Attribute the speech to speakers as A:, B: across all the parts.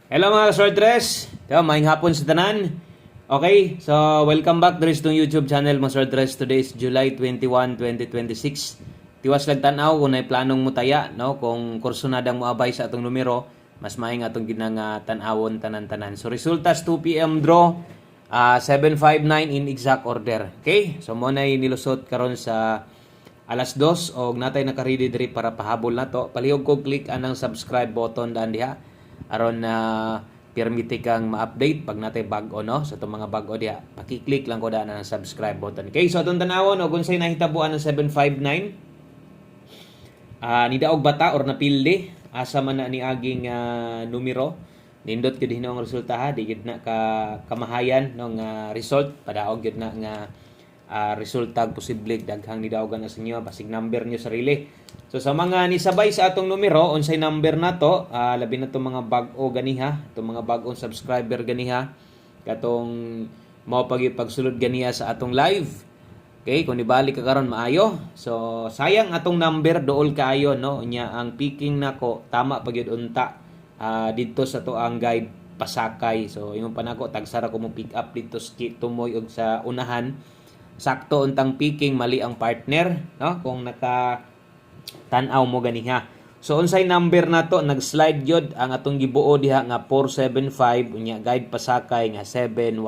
A: Hello mga swordress! Maayong hapon sa tanan. Okay, so welcome back to itong YouTube channel mga swordress. Today is July 21, 2026. Tiwas lang tanaw kung may planong mutaya, no? Kung kursunadang moabay sa atong numero, mas maayong atong ginang tanawon tanan-tanan. So resultas 2 PM draw, 759 in exact order. Okay? So mo na nilusot karon sa alas 2 og natay naka-ready diri para pahabol nato. Palihog ko click anang subscribe button daan diha aron na permite kang ma-update pag natay bag-o no sa itong mga bag-o diha. Paki-click lang ko daan ang subscribe button. Okay, so atong tanawon og unsay nahitabuan ng 759. Ni daog bata or napildi asa man na ni aging numero. Nindot gyud hinuong resulta ha, di gyud na ka kamahayan no nga result padaog gyud na nga resulta posible daghang ni daogan na sa inyo basig number nyo sarili. So sa mga nisabay sa atong numero unsay number nato, labi na to mga bag-o ganiha, itong mga bag-ong subscriber ganiha katong mao pagsulod ganiha sa atong live. Okay, kung nibalik ka karon maayo. So sayang atong number dool kaayo no nya ang picking nako tama pagyud unta dito sa to ang guide Pasakay. So imong panako tagsara ko mo pick up dito sa Tumoy og sa unahan. Sakto untang picking mali ang partner no kung naka tan-aw mo ganiha. So unsay number nato nag-slide gyud ang atong gibuo diha nga 475 unya guide Pasakay nga 715.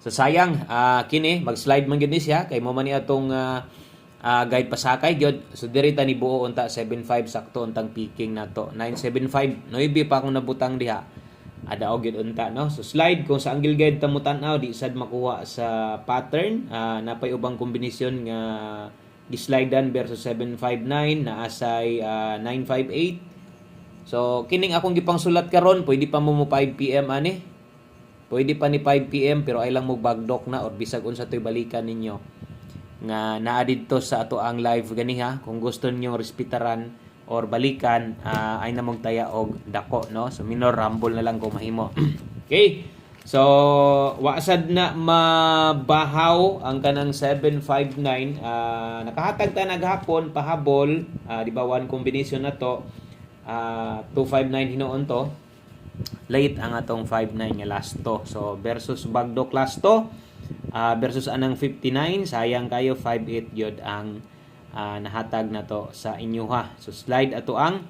A: So sayang kini mag-slide man gyud ni siya kay mo man ni atong guide Pasakay gyud. So diri ta ni buo unta 75 sakto untang picking nato 975. Noibi pa akong nabutang diha. Ada og gyud unta no. So slide kung sa angle guide ta mo tan-aw di sad makuha sa pattern. Napay ubang kombinasyon nga gislidean versus 759 na asay 958. So kining akong gipangsulat karon pwede pa mo 5 PM ani. Pwede pa ni 5 PM pero ay lang mo bagdok na or bisag unsa toy balikan ninyo nga naa didto sa ato ang live ganiha. Kung gusto niyo respetaran or balikan ay namong taya og dako no. So minor rumble na lang kung mahimo. Okay. So, wasad na mabahaw ang kanang 759. Nakahatag ta naghapon pahabol, di ba one combination na to. 259 hinuon to. Late ang atong 59 nga last to. So, versus bagdok last to. Versus anang 59, sayang kayo 58 gyud ang nahatag na to sa inyo ha. So, slide ato ang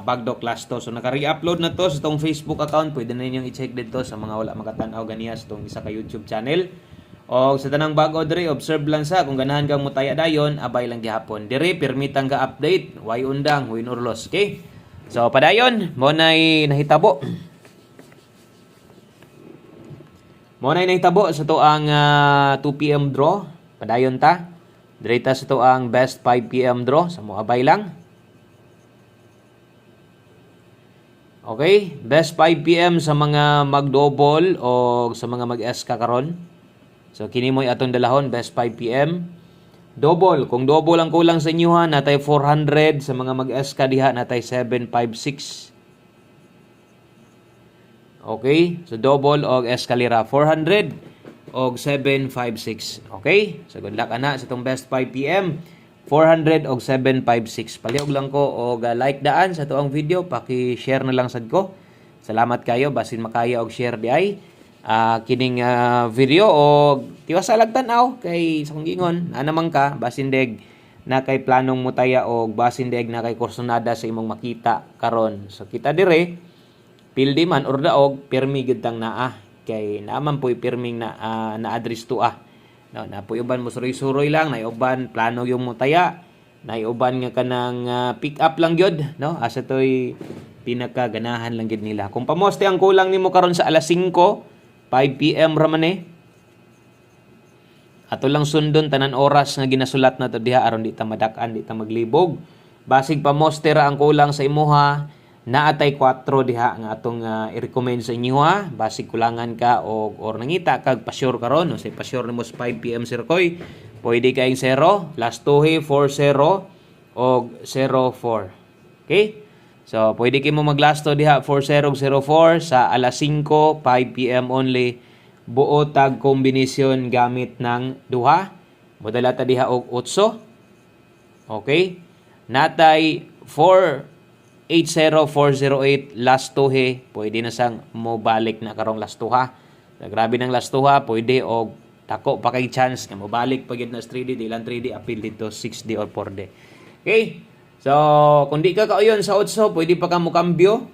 A: bagdok last to. So naka-re-upload na to sa tong Facebook account. Pwede na ninyong i-check dito sa mga wala makatan-aw ganiya sa tong isa ka YouTube channel. O sa tanang bag-o diri, observe lang sa kung ganahan kang mutaya dayon, abay lang gihapon. Diri permitang ga update, way undang, way nurlos. Okay? So padayon, mo nay nahitabo. Mo nay nahitabo sa to ang 2 PM draw. Padayon ta. Diri ta sa to ang best 5 PM draw. Sa mo abay lang. Okay, best 5 PM sa mga mag-double o sa mga mag-SK karon. So kini mo'y atong dalahon best 5 PM. Double, kung double ang kulang sa inyo ha, natay 400 sa mga mag-SK diha natay 756. Okay, so double og eskalera 400 og 756. Okay? So good luck ana sa tong best 5 PM. 400 og 756. Palihog lang ko og like daan sa tuang video, paki-share na lang sad ko. Salamat kayo basin makaya og share di ay kining video og tiwasa lag tan-aw kay sa kong gingon naman ka basin deg na kay planong mutaya og basin deg na kay kursonada sa imong makita karon. So kita dire pildi man or daog permi gid tang naa kay naaman poy perming na address to no, napuyuban mo suroy-suroy lang, naiuban plano yung mutaya, naiuban nga kanang pick up lang gyud, no? Asa toy pinakaganahan lang gyud nila. Kung pamoste ang kulang nimo karon sa alas 5, 5 PM ra man ato lang sundon tanan oras nga ginasulat na to diha aron di ta madak-an, di ta maglibog. Basig pamoste ra ang kulang sa imuha, naatay 4 diha nga atong i-recommend sa inyo ha. Basig kulangan ka or nangita kag pa-sure karon no say pa-sure nimo sa 5 PM Sir Koy. Pwede kaing 0 last 2 40 og 04. Okay? So pwede kay mo maglasto diha 40 og 04 sa alas 5 5 PM only. Buo tag kombinasyon gamit ng duha. Modala ta diha og 8. Okay? Natay 4 80408 last 2 he, pwede na sang mo balik na karong last 2 ha. So, grabe ng last 2 ha, pwede og dako pa kay chance nga mo balik pag na 3D, di lang 3D appeal dito 6D or 4D. Okay? So, kung di ka kauyon sa 8, pwede pa ka mo kambyo.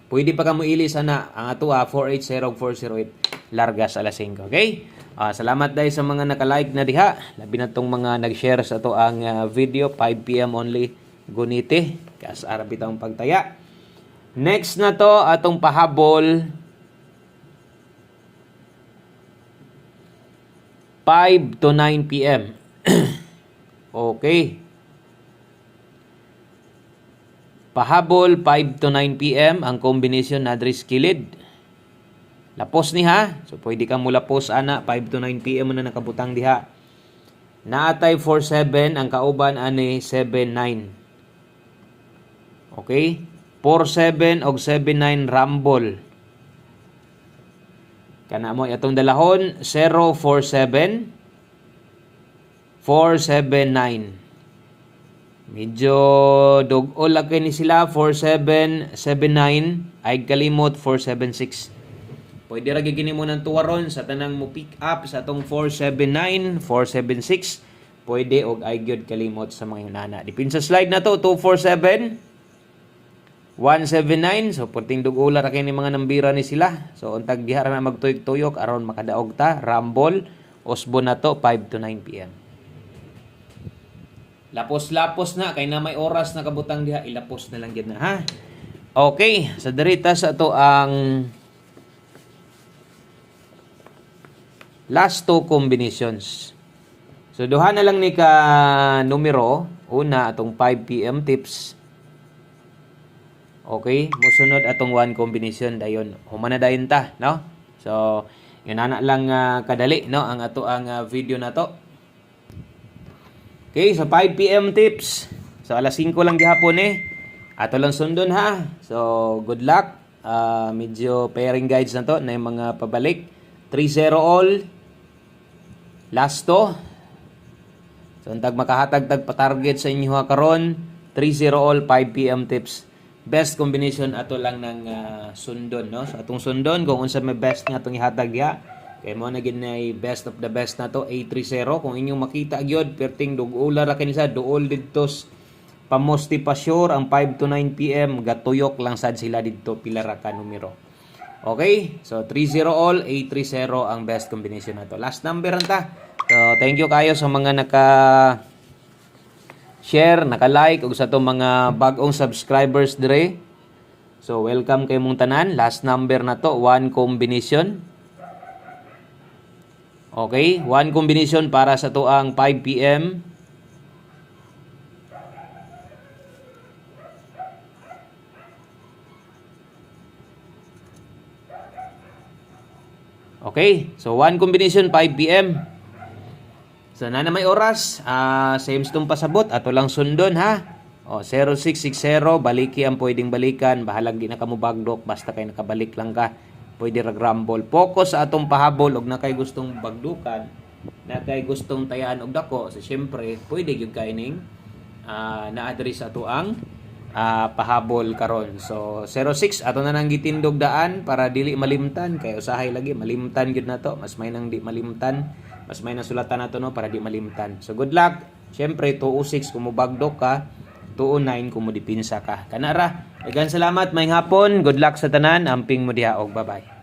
A: Pwede pa ka mo ilis ana ang ato 480408 largas alas 5. Okay? Salamat dahil sa mga naka-like na diha. Labi na tong mga nag-share sa to ang video 5 PM only gunite. Kas arabi tong pagtaya. Next na to atong pahabol 5 to 9 PM. Okay. Pahabol 5 to 9 PM ang combination na dris kilid. Lapos ni ha. So pwede kang mulapos ana 5 to 9 PM na nakabutang diha. Naatay 47 ang kauban ani 79. Okay? 47 og 79 rumble. Kana mo atong dalahon 047 479. Medyo dug-ol laki ni sila 4779 ay kalimot 476. Pwede ra gini mo nang tuwaron sa tanang mo pick up sa atong 479, 476. Pwede og ay gyud kalimot sa mga nana. Dipin sa slide na to 247 179. So puting dug-ula ra kini mga nambira ni sila. So untag diha ra na magtuyok-tuyok aron makadaog ta. Rumble Osbo na to 5 to 9 PM. Lapos-lapos na kay na may oras na kabutang diha, ilapos na lang gyud na ha. Okay, sa derita sa to ang last 2 combinations. So duha na lang ni ka numero, una atong 5 PM tips. Okay, mosunod atong 1 combination dayon. Humana dayon ta, no? So yun ana lang kadali no ang ato ang video na to. Okay, so 5 PM tips. So alas 5 lang gihapon Ato lang sundon ha. So good luck. Medyo pairing guides na to na yung mga pabalik. 3-0 all. Last to. So untag makahatag-tag pa-target sa inyo ha karon. 3-0 all 5 PM tips. Best combination ato lang ng sundon no. So atong sundon kung unsa may best nga atong ihatag ya. Kaya mo na ginay best of the best na to A30. Kung inyong makita gyud perting dug-ula ra kini sa duol didto pamosti pa sure ang 5 to 9 PM gatuyok lang sad sila didto pila ra ka numero. Okay? So 3-0 all A30 ang best combination na to. Last number ta. So thank you kayo sa mga naka-share, naka-like ug sa to mga bag-ong subscribers dire. So welcome kay mong tanan. Last number na to 1 combination. Okay, 1 combination para sa tuang 5 PM. Okay, so 1 combination 5 PM. So na may oras, same stong pasabot, ato lang sundon ha. 0660 baliki ang pwedeng balikan, bahalag di na kamo bagdok basta kay nakabalik lang ka. Pwede ra grumble. Focus sa atong pahabol og nakay gustong bagdukan, nakay gustong tayaan og dako. So syempre, pwede gyud kay ning na-address ato ang pahabol karon. So 06 ato na nang gitindog daan para dili malimtan kay usahay lagi malimtan gyud nato. Mas may nang di malimtan, mas may nasulatan nato no para di malimtan. So good luck. Syempre 206 kung mo bagdok ka, 209 kung mo dipinsa ka. Kanara. Daghang salamat, maayong hapon. Good luck sa tanan. Amping mo diha og bye-bye.